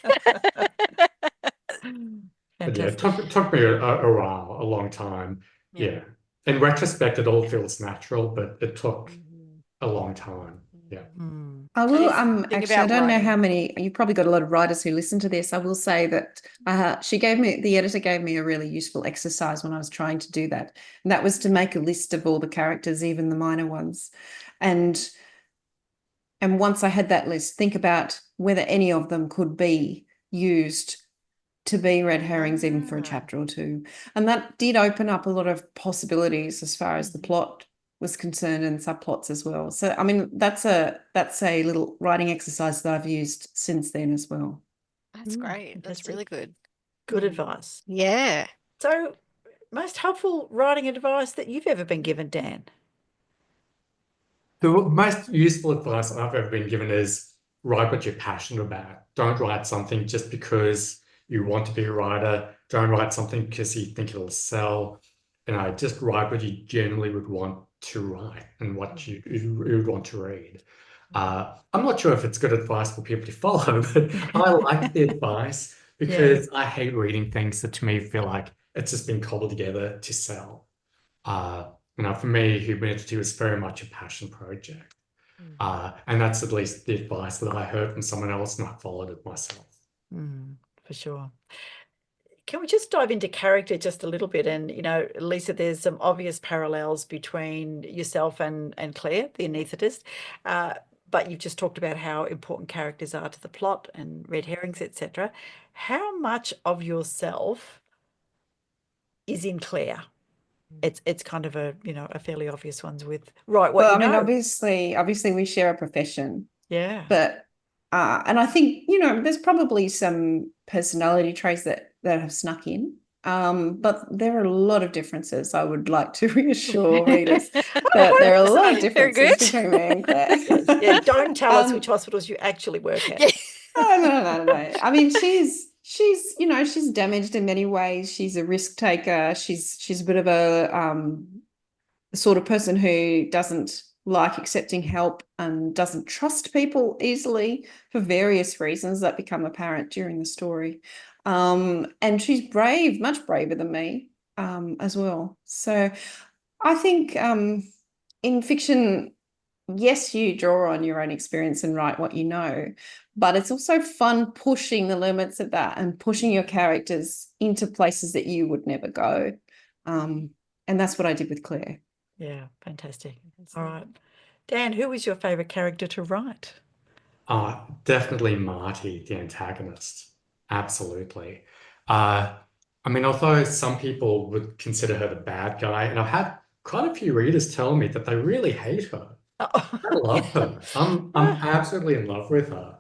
But yeah, it Fantastic. took me a while, a long time. Yeah. In retrospect, it all feels natural, but it took a long time. Yeah. I will Think actually, I about don't know how writing. many, you've probably got a lot of writers who listen to this. I will say that the editor gave me a really useful exercise when I was trying to do that. And that was to make a list of all the characters, even the minor ones. And once I had that list, think about whether any of them could be used to be red herrings even for a chapter or two. And that did open up a lot of possibilities as far as the plot was concerned and subplots as well. So I mean that's a little writing exercise that I've used since then as well. That's great. That's fantastic. really good. Good advice. Yeah. So, most helpful writing advice that you've ever been given, Dan? The most useful advice I've ever been given is write what you're passionate about. Don't write something just because you want to be a writer. Don't write something because you think it'll sell. Just write what you genuinely would want to write and what you would want to read. I'm not sure if it's good advice for people to follow, but I like the advice because I hate reading things that to me feel like it's just been cobbled together to sell. For me, Humidity was very much a passion project. And that's at least the advice that I heard from someone else, and I followed it myself. For sure. Can we just dive into character just a little bit? And, Lisa, there's some obvious parallels between yourself and Claire, the anaesthetist. But you've just talked about how important characters are to the plot and red herrings, etc. How much of yourself is in Claire? It's kind of a fairly obvious ones with obviously we share a profession. Yeah. But and I think there's probably some personality traits that have snuck in. But there are a lot of differences. I would like to reassure readers that there are a lot of differences between me and Claire. Yeah, don't tell us which hospitals you actually work at. No. I mean, she's damaged in many ways. She's a risk taker. She's a bit of a sort of person who doesn't like accepting help and doesn't trust people easily for various reasons that become apparent during the story. And she's brave, much braver than me, as well. So I think in fiction, yes, you draw on your own experience and write what you know, but it's also fun pushing the limits of that and pushing your characters into places that you would never go. And that's what I did with Claire. Yeah, fantastic. All right. Dan, who was your favourite character to write? Definitely Marty, the antagonist. Absolutely. Although some people would consider her the bad guy, and I've had quite a few readers tell me that they really hate her. I love her. I'm absolutely in love with her.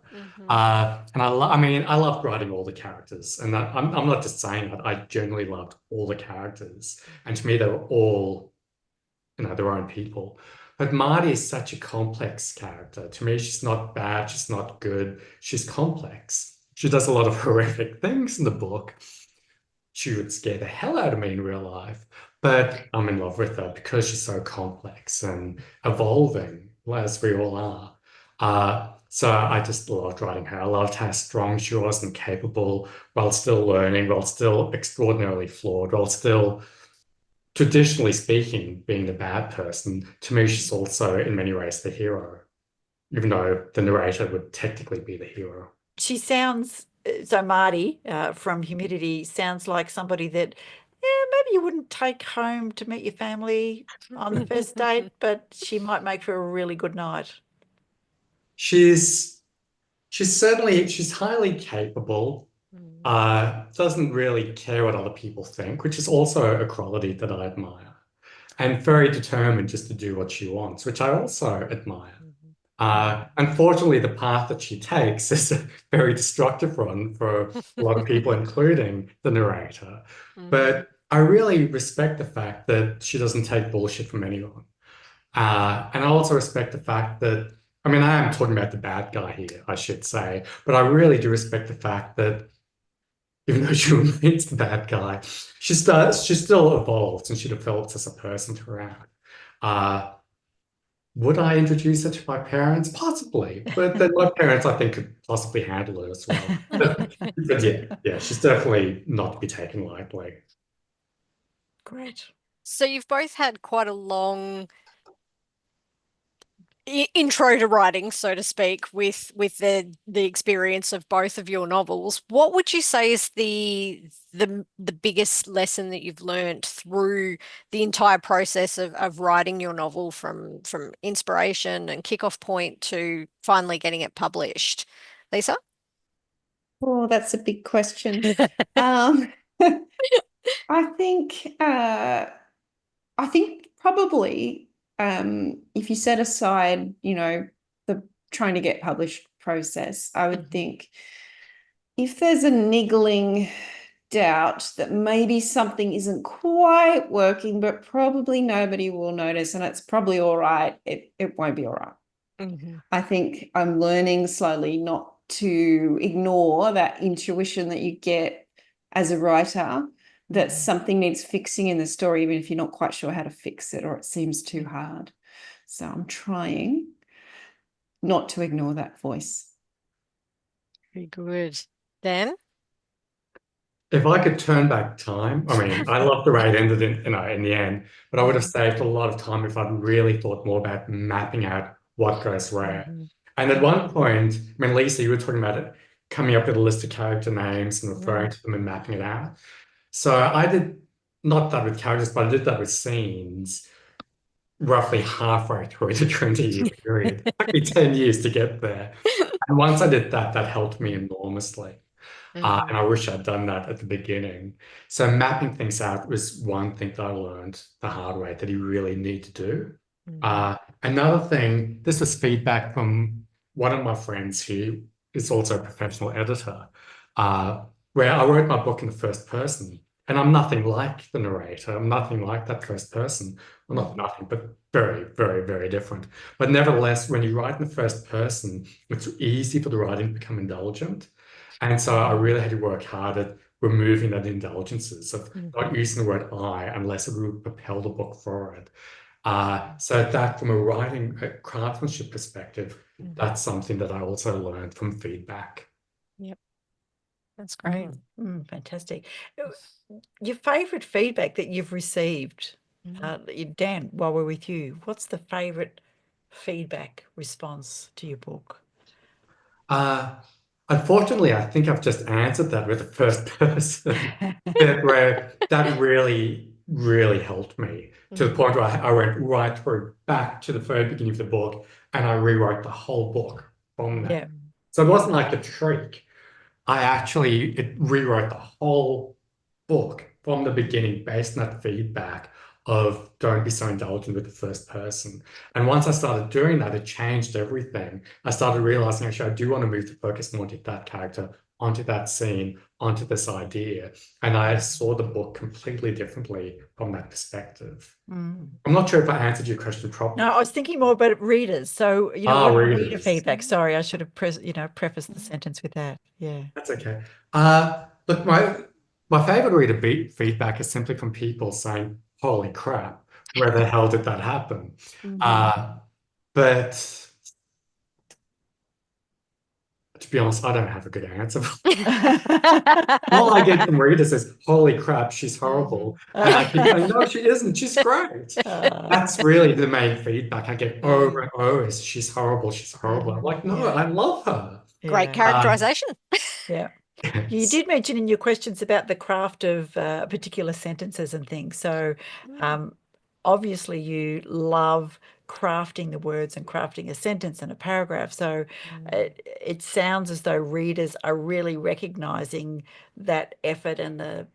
And I loved writing all the characters, and I'm not just saying that. I genuinely loved all the characters, and to me they were all their own people. But Marty is such a complex character. To me, she's not bad, she's not good, she's complex. She does a lot of horrific things in the book. She would scare the hell out of me in real life, but I'm in love with her because she's so complex and evolving, as we all are. So I just loved writing her. I loved how strong she was and capable while still learning, while still extraordinarily flawed, while still, traditionally speaking, being the bad person. To me, she's also, in many ways, the hero, even though the narrator would technically be the hero. She sounds, so Marty from Humidity sounds like somebody that, maybe you wouldn't take home to meet your family on the first date, but she might make for a really good night. She's highly capable. Doesn't really care what other people think, which is also a quality that I admire, and very determined just to do what she wants, which I also admire. Unfortunately, the path that she takes is a very destructive one for a lot of people, including the narrator. But I really respect the fact that she doesn't take bullshit from anyone. And I also respect the fact that, I mean, I am talking about the bad guy here, I should say, but I really do respect the fact that even though she remains the bad guy, she still evolves and she develops as a person throughout. Would I introduce her to my parents? Possibly, but then my parents, I think, could possibly handle it as well. But yeah, she's definitely not to be taken lightly. Great. So you've both had quite a long intro to writing, so to speak, with the experience of both of your novels. What would you say is the biggest lesson that you've learned through the entire process of writing your novel from inspiration and kickoff point to finally getting it published? Lisa? Oh, that's a big question. I think probably if you set aside, the trying to get published process, I would think if there's a niggling doubt that maybe something isn't quite working, but probably nobody will notice and it's probably all right, it won't be all right. I think I'm learning slowly not to ignore that intuition that you get as a writer, that something needs fixing in the story, even if you're not quite sure how to fix it or it seems too hard. So I'm trying not to ignore that voice. Very good. Dan? If I could turn back time, I mean, I love the way it ended in the end, but I would have saved a lot of time if I'd really thought more about mapping out what goes where. And at one point, I mean, Lisa, you were talking about it, coming up with a list of character names and referring to them and mapping it out. So I did not that with characters, but I did that with scenes roughly halfway through the 20-year period. It took me 10 years to get there. And once I did that, that helped me enormously. And I wish I'd done that at the beginning. So mapping things out was one thing that I learned the hard way that you really need to do. Another thing, this was feedback from one of my friends who is also a professional editor, where I wrote my book in the first person. And I'm nothing like the narrator. I'm nothing like that first person. Well, not nothing, but very, very, very different. But nevertheless, when you write in the first person, it's easy for the writing to become indulgent. And so I really had to work hard at removing that indulgences of not using the word I unless it would propel the book forward. So that from a writing craftsmanship perspective, that's something that I also learned from feedback. Yep. That's great. Fantastic. Your favorite feedback that you've received, Dan, while we're with you, what's the favorite feedback response to your book? Unfortunately, I think I've just answered that with the first person, where that really, really helped me to the point where I went right through back to the very beginning of the book and I rewrote the whole book from that. So it wasn't like a trick. It rewrote the whole book from the beginning based on that feedback of don't be so indulgent with the first person. And once I started doing that, it changed everything. I started realizing, actually, I do want to move the focus more onto that character, onto that scene, onto this idea. And I saw the book completely differently from that perspective. I'm not sure if I answered your question properly. No, I was thinking more about readers. So, what reader readers. feedback? Sorry, I should have prefaced the sentence with that. Yeah. That's okay. Look, my favorite reader feedback is simply from people saying, holy crap, where the hell did that happen? But to be honest, I don't have a good answer. All I get from readers is, holy crap, she's horrible. And I keep saying, no, she isn't. She's great. That's really the main feedback I get over and over is, she's horrible. She's horrible. I'm like, no, I love her. Great characterization. Yeah. You did mention in your questions about the craft of particular sentences and things. So obviously you love crafting the words and crafting a sentence and a paragraph. So it sounds as though readers are really recognizing that effort and the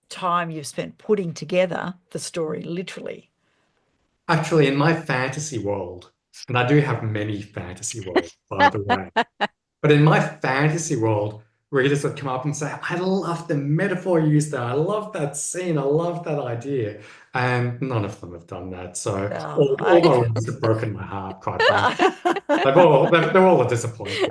time you've spent putting together the story, literally. Actually, in my fantasy world, And I do have many fantasy worlds, by the way. But in my fantasy world, readers would come up and say, I love the metaphor you used there. I love that scene. I love that idea. And none of them have done that. So Oh, all my readers have broken my heart, quite frankly. They're all a disappointment.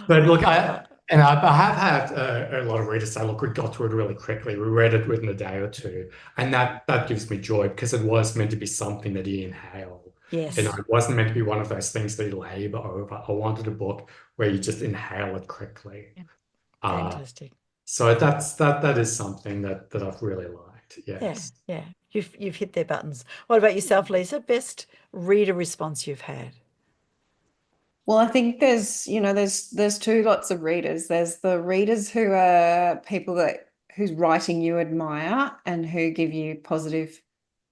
But look, I have had a lot of readers say, look, we got through it really quickly. We read it within a day or two. And that gives me joy because it was meant to be something that you inhale. Yes. It wasn't meant to be one of those things that you labor over. I wanted a book where you just inhale it quickly. Fantastic. So that is something that I've really liked. Yes. Yeah. You've hit their buttons. What about yourself, Lisa? Best reader response you've had? Well, I think there's two lots of readers. There's the readers who are people whose writing you admire and who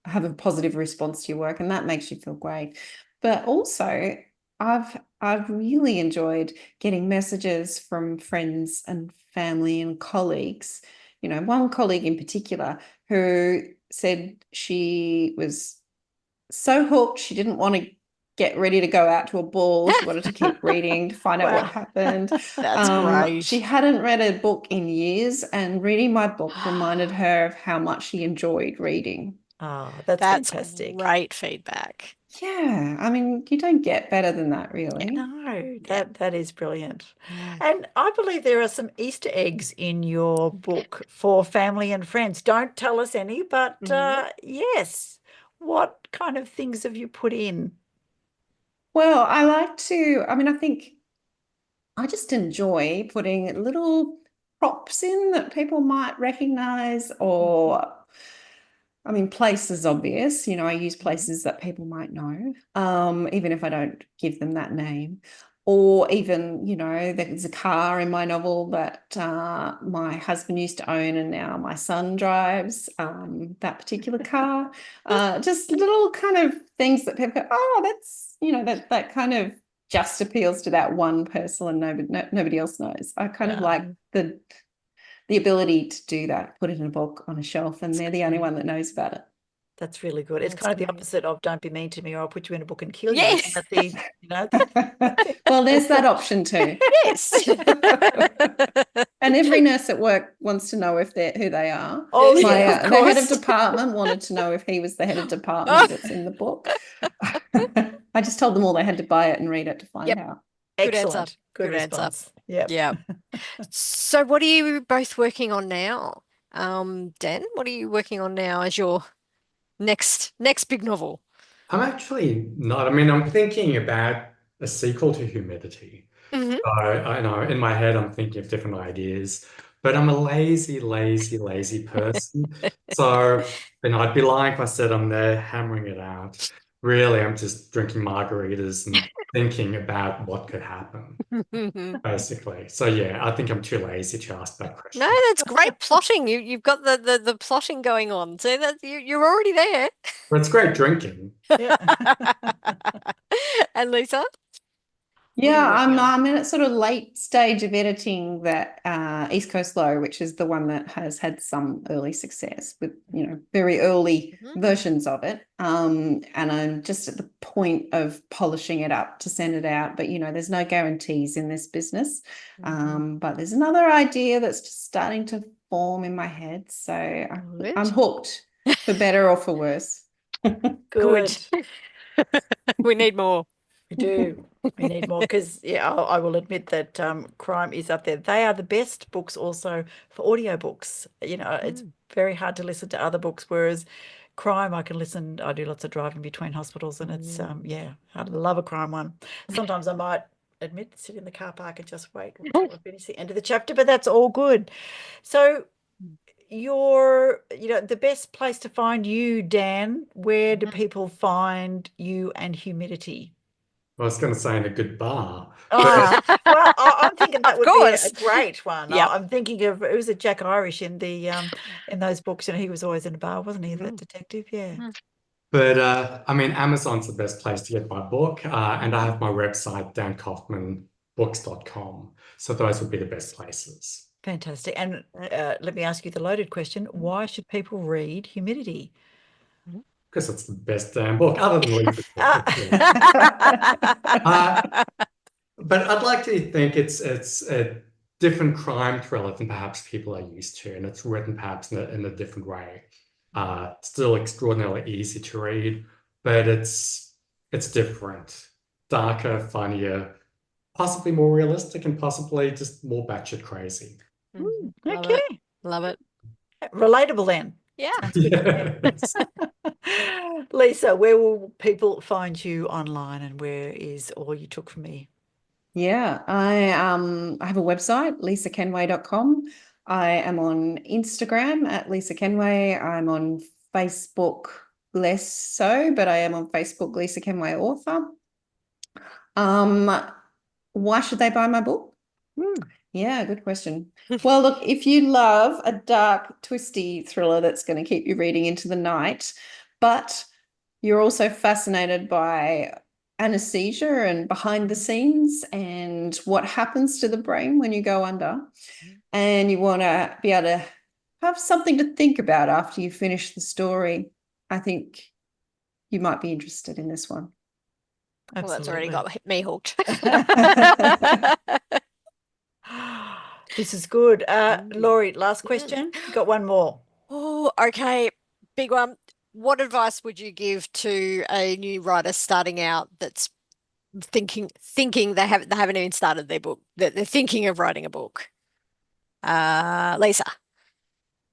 have a positive response to your work, and that makes you feel great. But also, I've really enjoyed getting messages from friends and family and colleagues. One colleague in particular who said she was so hooked she didn't want to get ready to go out to a ball. She wanted to keep reading to find out what happened. That's great. She hadn't read a book in years, and reading my book reminded her of how much she enjoyed reading. Oh, that's fantastic. Great feedback. Yeah, I mean, you don't get better than that, really. No, that is brilliant. And I believe there are some Easter eggs in your book for family and friends. Don't tell us any, but yes. What kind of things have you put in? Well, I think I just enjoy putting little props in that people might recognize, or place is obvious. I use places that people might know, even if I don't give them that name. Or even, there's a car in my novel that my husband used to own, and now my son drives that particular car. Just little kind of things that people go, oh, that's, that kind of just appeals to that one person and nobody else knows. I kind of like the ability to do that, put it in a book on a shelf, and they're the only one that knows about it. That's really good. It's kind of the opposite of don't be mean to me or I'll put you in a book and kill you. Yes. Well, there's that option too. Yes. And every nurse at work wants to know if they're who they are. Oh, the head of course. department wanted to know if he was the head of department that's in the book. I just told them all they had to buy it and read it to find out. Excellent. Good response. Yep. Yeah. So what are you both working on now? Dan, what are you working on now as your next big novel? I'm actually not. I'm thinking about a sequel to Humidity. Mm-hmm. So I know in my head I'm thinking of different ideas, but I'm a lazy person. So I'd be lying if I said I'm there hammering it out. Really, I'm just drinking margaritas and thinking about what could happen, basically. So yeah, I think I'm too lazy to ask that question. No, that's great plotting. You've got the plotting going on. So that you're already there. But it's great drinking. Yeah. And Lisa? Yeah, I'm in a sort of late stage of editing that East Coast Low, which is the one that has had some early success with, very early versions of it. And I'm just at the point of polishing it up to send it out. But, there's no guarantees in this business. But there's another idea that's just starting to form in my head. So I'm hooked, for better or for worse. Good. We need more. We do. We need more because, I will admit that crime is up there. They are the best books also for audiobooks. It's very hard to listen to other books, whereas crime, I can listen. I do lots of driving between hospitals and it's, I love a crime one. Sometimes I might sit in the car park and just wait until I finish the end of the chapter, but that's all good. So the best place to find you, Dan, where do people find you and Humidity? I was going to say in a good bar. Well, I'm thinking that would be a great one. Yep. I'm thinking of, it was a Jack Irish in the in those books, he was always in a bar, wasn't he? That detective, yeah. But Amazon's the best place to get my book, and I have my website dankaufmanbooks.com. So those would be the best places. Fantastic. And let me ask you the loaded question: why should people read Humidity? because it's the best damn book, other than Lisa. But I'd like to think it's a different crime thriller than perhaps people are used to, and it's written perhaps in a different way. Still extraordinarily easy to read, but it's different, darker, funnier, possibly more realistic, and possibly just more batshit crazy. Love Okay. it. Love it. Relatable then. Yeah. Sounds good. Yes. Lisa, where will people find you online, and where is All You Took From Me? Yeah, I have a website, lisakenway.com. I am on Instagram at Lisa Kenway. I'm on Facebook, less so, but I am on Facebook, Lisa Kenway Author. Why should they buy my book? Yeah, good question. Well, look, if you love a dark, twisty thriller that's going to keep you reading into the night, but you're also fascinated by anesthesia and behind the scenes and what happens to the brain when you go under, and you want to be able to have something to think about after you finish the story, I think you might be interested in this one. Well, that's already got me hooked. This is good. Laurie, last question. Got one more. Oh, okay. Big one. What advice would you give to a new writer starting out that's thinking they haven't even started their book, that they're thinking of writing a book? Lisa.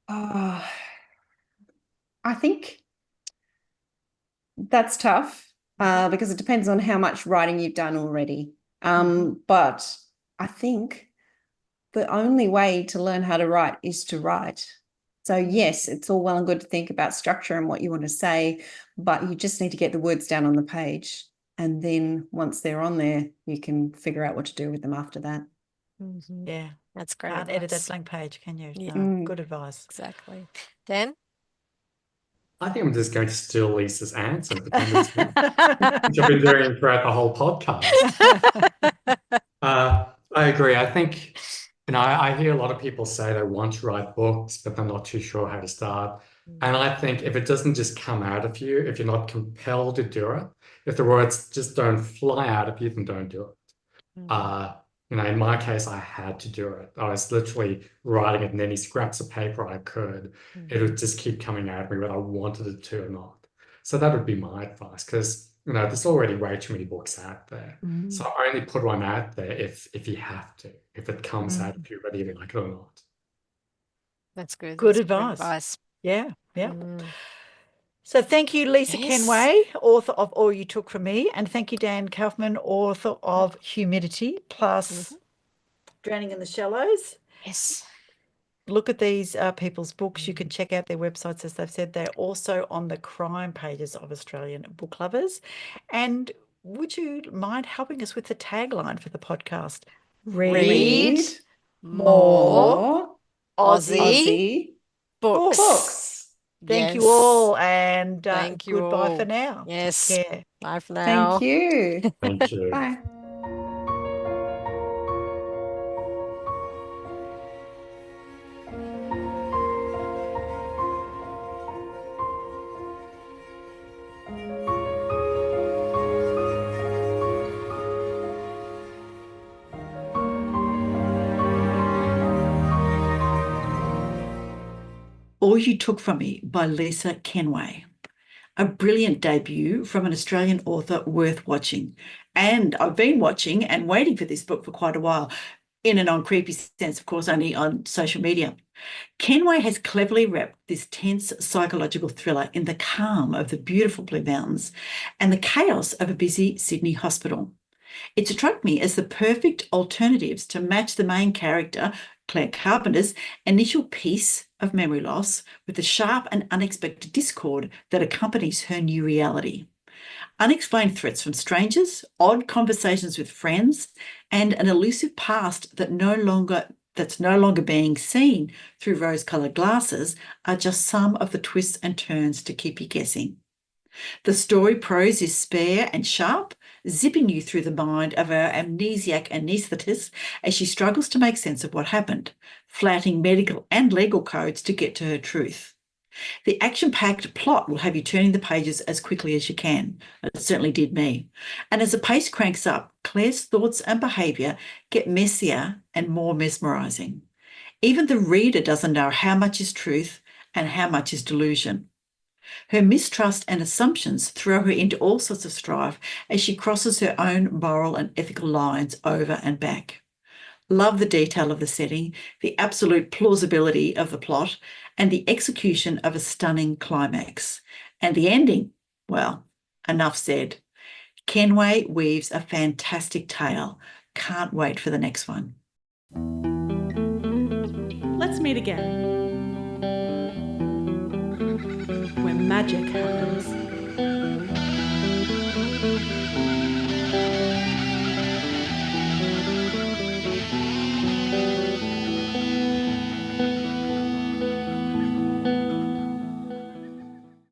I think that's tough because it depends on how much writing you've done already. But I think the only way to learn how to write is to write. So yes, it's all well and good to think about structure and what you want to say, but you just need to get the words down on the page. And then once they're on there, you can figure out what to do with them after that. Yeah, That's great. can't edit that advice. blank page, can you? Yeah. No, good advice. Exactly. Dan? I think I'm just going to steal Lisa's answer and pretend it's mine, which I've been doing throughout the whole podcast. I agree. I think, I hear a lot of people say they want to write books, but they're not too sure how to start. And I think if it doesn't just come out of you, if you're not compelled to do it, if the words just don't fly out of you, then don't do it. In my case, I had to do it. I was literally writing it in any scraps of paper I could. It would just keep coming out of me whether I wanted it to or not. So that would be my advice, because there's already way too many books out there. So only put one out there if you have to, if it comes out of you, whether you like it or not. That's good. Good That's advice. Yeah. Mm. So thank you, Lisa Yes. Kenway, author of All You Took From Me, and thank you, Dan Kaufman, author of Humidity, plus Drowning in the Shallows. Yes. Look at these people's books. You can check out their websites, as they've said. They're also on the crime pages of Australian book lovers. And would you mind helping us with the tagline for the podcast? Read more Aussie books. Thank you Yes. all, and Thank you goodbye all. for now. Yes. Take care. Bye for now. Thank you. Thank you. Bye. All You Took From Me by Lisa Kenway. A brilliant debut from an Australian author worth watching. And I've been watching and waiting for this book for quite a while, in a non-creepy sense, of course, only on social media. Kenway has cleverly wrapped this tense psychological thriller in the calm of the beautiful Blue Mountains and the chaos of a busy Sydney hospital. It struck me as the perfect alternatives to match the main character, Claire Carpenter's, initial piece of memory loss with the sharp and unexpected discord that accompanies her new reality. Unexplained threats from strangers, odd conversations with friends, and an elusive past that's no longer being seen through rose-coloured glasses are just some of the twists and turns to keep you guessing. The story prose is spare and sharp, zipping you through the mind of our amnesiac anaesthetist as she struggles to make sense of what happened, flouting medical and legal codes to get to her truth. The action-packed plot will have you turning the pages as quickly as you can. It certainly did me. And as the pace cranks up, Claire's thoughts and behaviour get messier and more mesmerising. Even the reader doesn't know how much is truth and how much is delusion. Her mistrust and assumptions throw her into all sorts of strife as she crosses her own moral and ethical lines over and back. Love the detail of the setting, the absolute plausibility of the plot, and the execution of a stunning climax. And the ending, well, enough said. Kenway weaves a fantastic tale. Can't wait for the next one. Let's meet again, where magic happens.